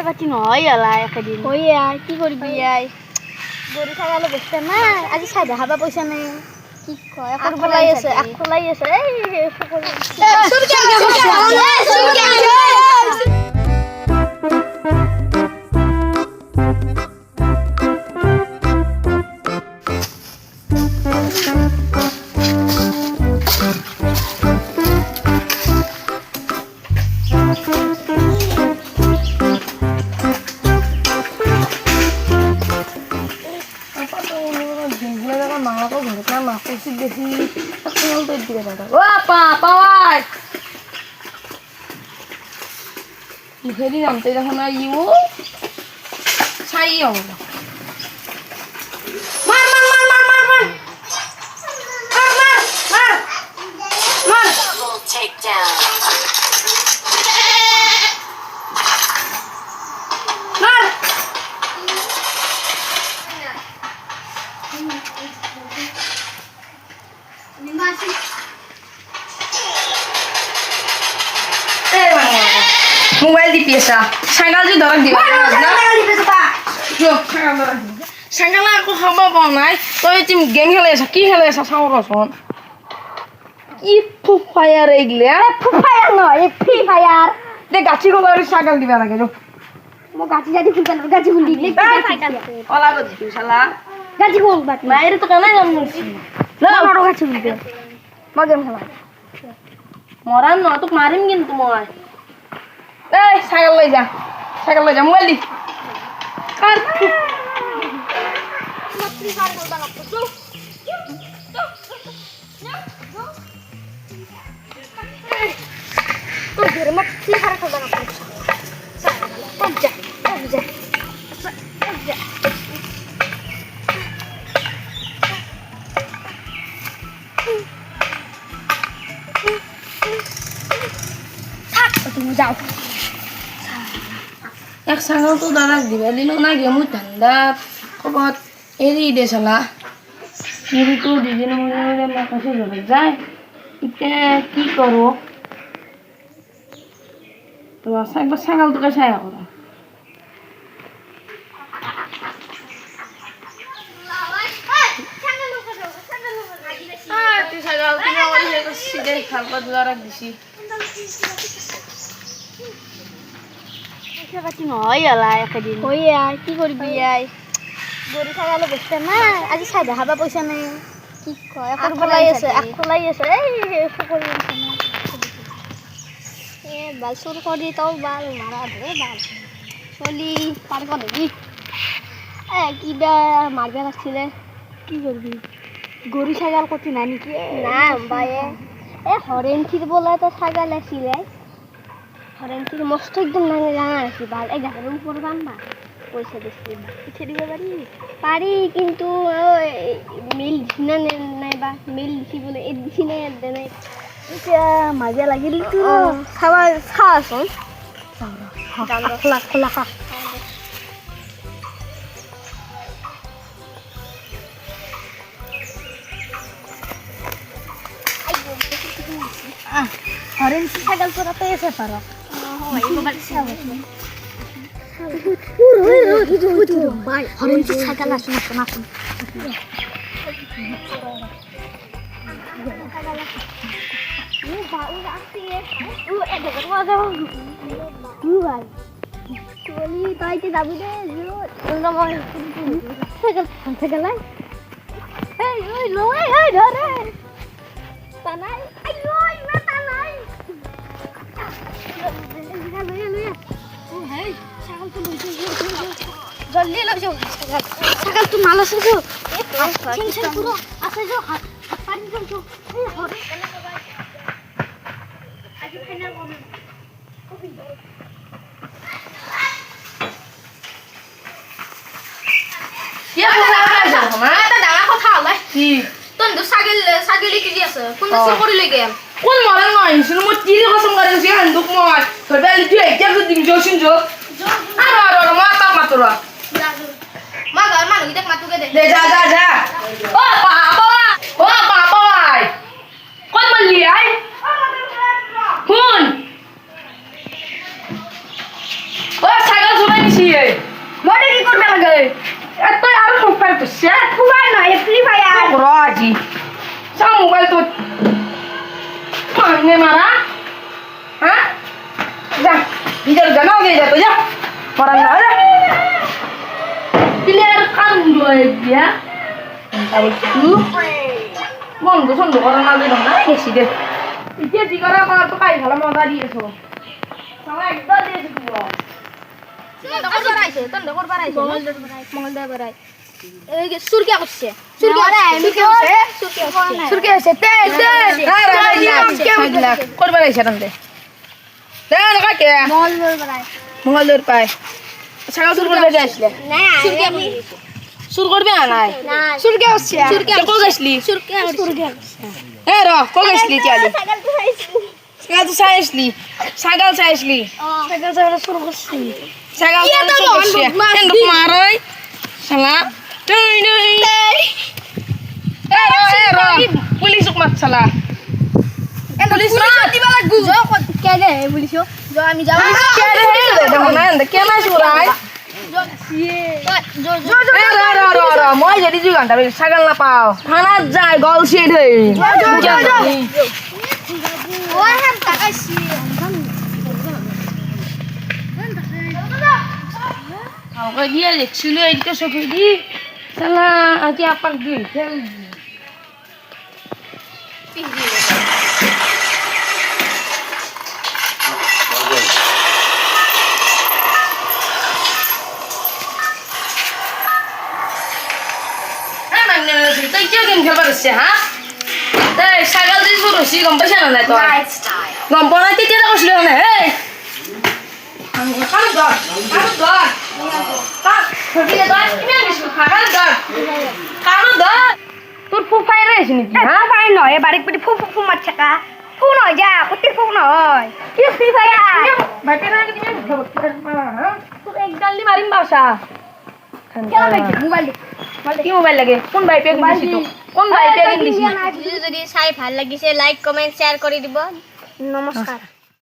পাতি নহয় এলাই একেদিন হৈ আই কি কৰিবি আই গৰু ছাগালো বেচতে না আজি চাই দেখাবা পইচা নাই কি কয় খোলাই আছে খোলাই আছে মায়াকো ঘৰত না মাছ উচিত দেখি তৈরি দিলে ও পাওয়াই মুখেদি নামতে দেখোন ইউ চাই হব মার মার মার মার মার মার মার মার মার মার double takedown মার মোবাইল দি পিয়েছা সাইকেল যে ধরক দিবা সাইকেল আকৌ খাব পোৱা নাই তই তুমি গেম খেলি আছা কি খেলি আছা চাওঁ ৰচোন কি ফ্ৰী ফায়াৰ এইগিলে ফ্ৰী ফায়াৰ নহয় ফ্ৰী ফায়াৰ দে গাছি গ'ল আৰু চাইকেল দিবা লাগে ৰ মই গাছি যাদি খুলতাম গাছি খুলি দিলে সাইকেল ওলা গজি শালা গাছি কোন বাট মাইরে তো কেন জান মুছি বড় গাছি খুলতে মই গেম খেলা মরান ন তোক মারিম কিন্তু মই এই সাইকেল লই যা মোবাইল দি কার ফ্ৰী ফায়াৰ খেলবা লাগতো তো ঘরে মই ফ্ৰী ফায়াৰ খেলবা লাগতো তুমি যাও এক সাইকেল তো দাদা দিবা দিল না গেমু ঠান্ডা কবত এরি দে শালা মেরি তো দিদিন মনে আমার কাছে ধরে যায় ইতে কি করো তো সাইকেল তোকে ছায়া করো তুই সাইকেল তুমি আমার সিধে খালপা দুয়ারা দিছি পাতি নহয় এলাই একেদিন হৈ আই কি কৰিবি আই গৰু ছাগালো বেচতে না আজি চাই দেখাবা পইচা নাই কি কয় খোলাই আছে বাল চুৰ কৰি তও বাল মাৰা ধৰে বাল চলি পাৰিব নেকি কিবা মাৰিব লাগছিলে কি কৰিবি গৰু ছাগাল কতি নাই নেকি না বায়ে হৰেণথিৰ বোলে তো ছাগাল আছিলে হৰেণথিৰ মস্ত একদম ডাঙৰ আছে বাল 11 ওপৰ বান্ধা পইচা দিছি উঠে দিব পাৰি কিন্তু মিল দিছি না নাইবা মিল দিছি বোলে এই দিছি নাই নাই এতিয়া মাজিয়া লাগিল চাচোন খোলা হরেন ছাগল পরাতে এসে পারো হরেন ছাগল আসুন তাইতে যাবি দে জলদি লই যাও ছাগল তো মাল আছে তো টেনশন পুরো আছে যাও হাত পানি যাও এই হরে আজি ফাইনাল হবে ইয়া বলা যা না এটা ডাঙা কথা হল কি তোন তো ছাগলি কি আছে কোন তো চুরি লৈ গেল কোন মরা নয় শুনো মই কি কসম করে সে হান্দুক মই তবে তুই একটা দিন জোশিন জো আরে মাতা মাতরা মা ঘর মানুষ দেখ মাতুকে দে দে যা ও বাবা কোন বললি আই হুন মারনে মারা হ্যাঁ যা ভিতর যা নাও গিয়ে যা তো যা পড়ান না যা প্লেয়ার কান্দ দিয়া তারপর তুই বন্ধ সন্ধ করা না দিলাম না গেছি দে ইচ্ছে দি করা আমার তো কাই খেলা মজা দিয়েছো আমার একবার দিয়েছি তুই তন্দকর বাড়াইছে মঙ্গলদর বাড়াই এই যে সুরকিয়া করছে সুরকিয়া হচ্ছে তে করবার আইছে রান্দে দে না কাকে মঙ্গলদর পায় ছাগল সুর করবে আসলে সুর করবে না নাই সুরকিয়া হচ্ছে কল আসলি সুরকিয়া এ র কল আসলি চালি ছাগল তো চাইছলি ছাগল চাইছলি সুর করছি ছাগল সুর করছে এন্ড মারাই শালা তুই তুই এ র পুলিশ মাত শালা পুলিশ দিবা লাগু কে দে পুলিশও আমি যাব কে রে দেখো না কে না সুরাই মই যদি 2 ঘন্টা ছাগল না পাও থানা যায় গল শেড হয়ে আমাকে দিয়ে দেখছিল এইদিকে চোখে দি শালা আজকে আপাক দিই খেল তুই কেউ গেম খেলবার আসছে হ্যাঁ তাই ছাগল দিয়ে শুরু হচ্ছি গম পাইছে না তো গম পাই তেতিয়া কৈছিলি মানে হে তোর ফুফাই রয়েছে নাকি হ্যাঁ ফাই নয় বাড়ি পেটি ফু ফু মাছ থাকা ফু নয় যা কত ফু নয় কি ফ্রি ফায়ার তোর একডাল দি মারিম বাসা মোবাইল কি মোবাইল লাগে কোন ভাই পেগ দিছি তো কোন ভাই পেগ দিছি যদি চাই ভাল লাগিছে লাইক কমেন্ট শেয়ার কৰি দিব নমস্কাৰ